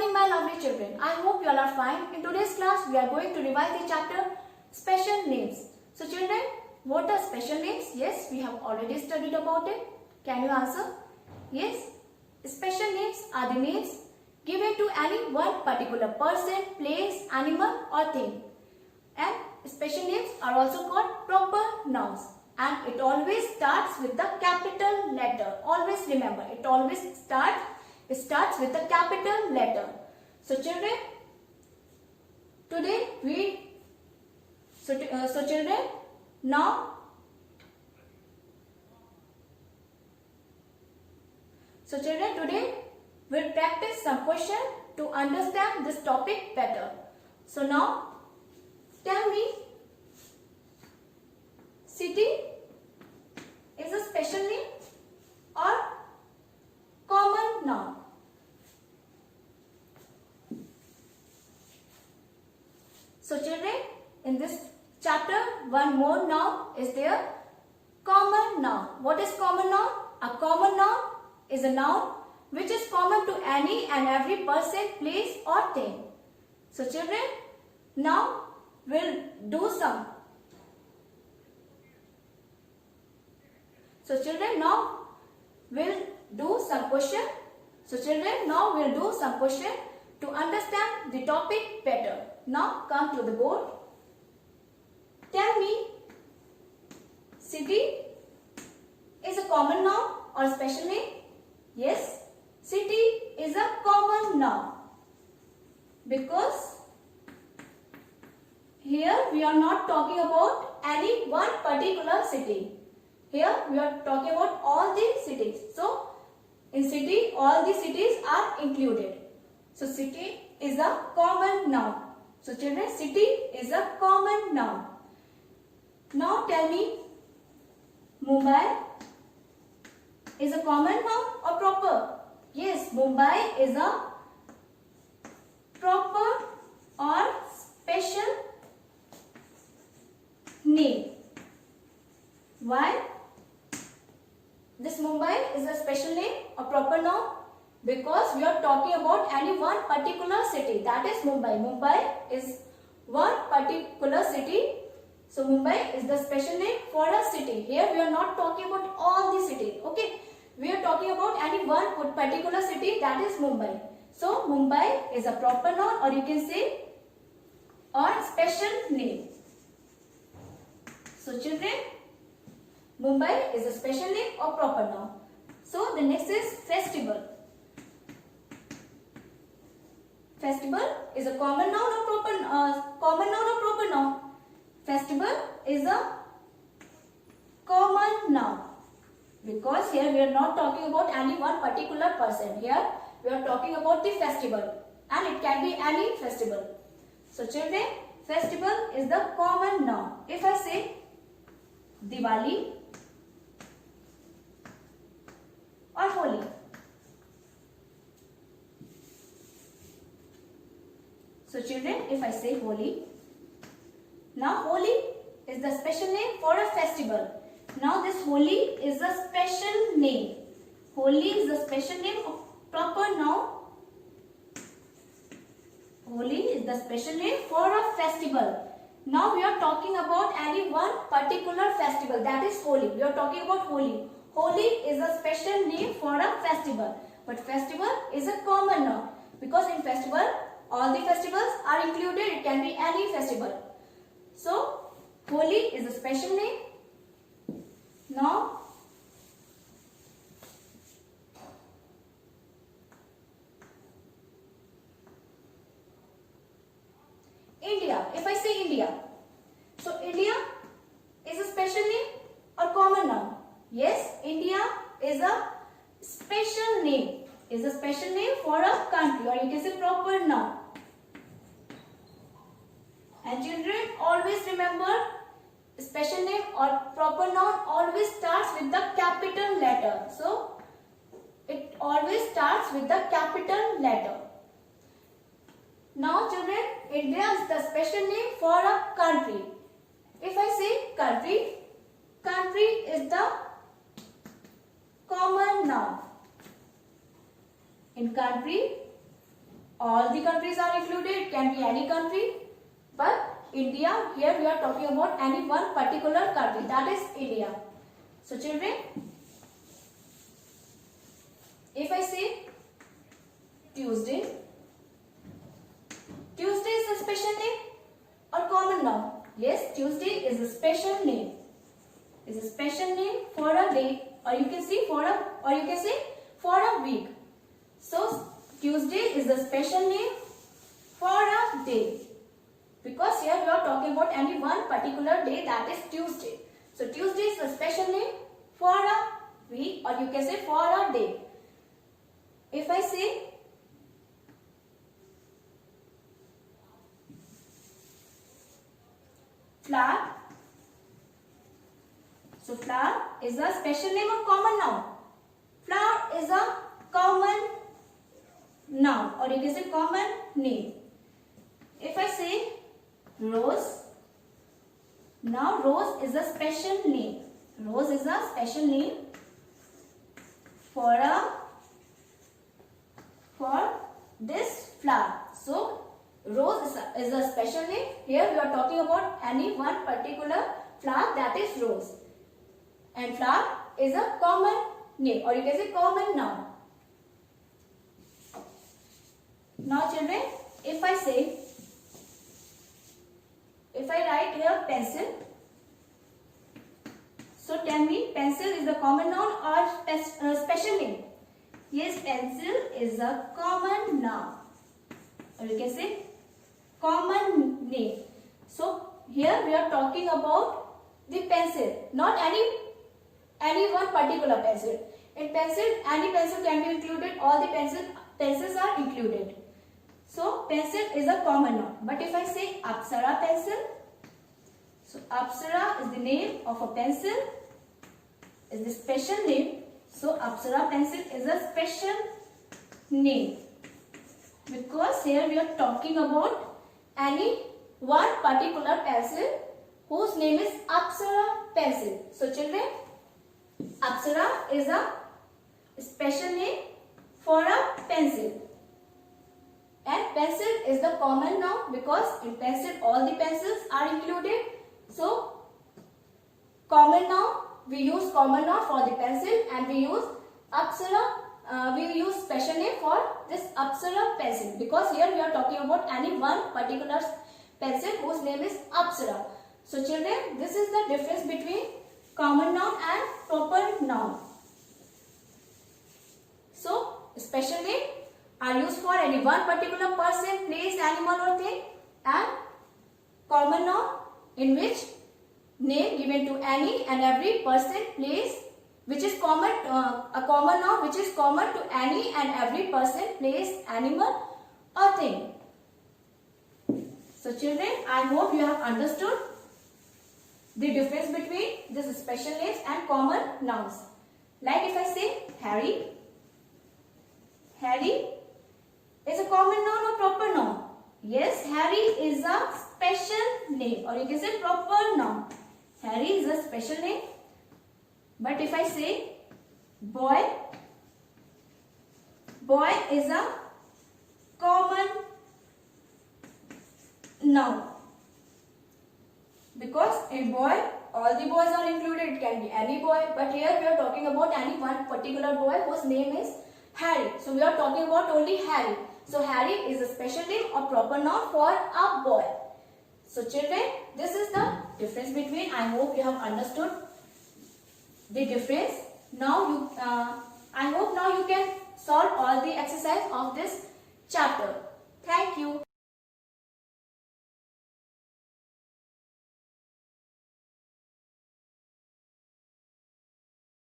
morning my lovely children. I hope you all are fine. In today's class we are going to revise the chapter special names. So children, what are special names? Yes, we have already studied about it. Can you answer? Yes. Special names are the names given to any one particular person, place, animal or thing. And special names are also called proper nouns. And it always starts with the capital letter. Always remember, it always starts with the capital letter. So children, today children, now today we'll practice some question to understand this topic better. So now tell me, city is a special name or common noun? So children, in this chapter one more noun is there, common noun. What is common noun? A common noun is a noun which is common to any and every person, place or thing. So children, now we'll do some. So children, now we'll do some question. So children, now we'll do some question to understand the topic better. Now come to the board. Tell me, city is a common noun or special name? Yes, city is a common noun because here we are not talking about any one particular city. Here we are talking about all the cities. So in city all the cities are included. So city is a common noun. So children, city is a common noun. Now tell me, Mumbai is a common noun or proper? Yes, Mumbai is a proper or special name. Why this Mumbai is a special name or proper noun? Because we are talking about any one particular city, that is Mumbai. Mumbai is one particular city. So Mumbai is the special name for a city. Here we are not talking about all the cities. Okay, we are talking about any one particular city, that is Mumbai. So Mumbai is a proper noun or you can say or special name. So children, Mumbai is a special name or proper noun. So the next is festival. Festival is a common noun or proper noun? Festival is a common noun because here we are not talking about any one particular person. Here we are talking about the festival and it can be any festival. So children, festival is the common noun. If I say Diwali or Holi. So children, if I say Holi, now Holi is the special name for a festival. Now this Holi is a special name. Holi is the special name of proper noun. Holi is the special name for a festival. Now we are talking about any one particular festival, that is Holi. We are talking about Holi. Holi is a special name for a festival. But festival is a common noun because in festival all the festivals are included. It can be any festival. So Holi is a special name. Now India. If I say India, so India is a special name or common noun? Yes, India is a special name. Is a special name for a country or you can say proper noun. And children, always remember, special name or proper noun always starts with the capital letter. So it always starts with the capital letter. Now children, India is the special name for a country. If I say country, country is the common noun. In country, all the countries are included. It can be any country, but India, here we are talking about any one particular country, that is India. So children, if I say Tuesday, Tuesday is a special name or common noun? Yes, Tuesday is a special name. Is a special name for a day, or you can say for a week. So Tuesday is a special name for a day, because here we are talking about any one particular day, that is Tuesday. So Tuesday is a special name for a week, or you can say for a day. If I say flower, so flower is a special name or common noun? Flower is a common noun, or you can say common name. If I say rose, now rose is a special name. Rose is a special name for this flower. So rose is a special name. Here we are talking about any one particular flower, that is rose. And flower is a common name, or you can say common noun. Now children, if I write here pencil, so tell me, pencil is a common noun or special name? Yes, pencil is a common noun, or you can say common name. So here we are talking about the pencil, not any one particular pencil. In pencil, any pencil can be included. All the pencils are included. So pencil is a common noun. But if I say Apsara pencil, so Apsara is the name of a pencil, is the special name. So Apsara pencil is a special name, because here we are talking about any one particular pencil whose name is Apsara pencil. So children, Apsara is a special name for a pencil. And pencil is the common noun, because in pencil all the pencils are included. So common noun, we use common noun for the pencil, and we use Apsara, we use special name for this Apsara pencil, because here we are talking about any one particular pencil whose name is Apsara. So children, this is the difference between common noun and proper noun. So special name are used for any one particular person, place, animal or thing, and common noun in which name given to any and every person, place, which is common, a common noun which is common to any and every person, place, animal or thing. So children, I hope you have understood the difference between these special names and common nouns. Like if I say Harry, Harry is a common noun or proper noun? Yes, Harry is a special name, or you can say proper noun. Harry is a special name. But if I say boy, boy is a common noun, because in boy all the boys are included. It can be any boy, but here we are talking about any one particular boy whose name is Harry. So we are talking about only Harry. So Harry is a special name or proper noun for a boy. So children, this is the difference between. I hope you have understood the difference. Now I hope now you can solve all the exercise of this chapter. Thank you.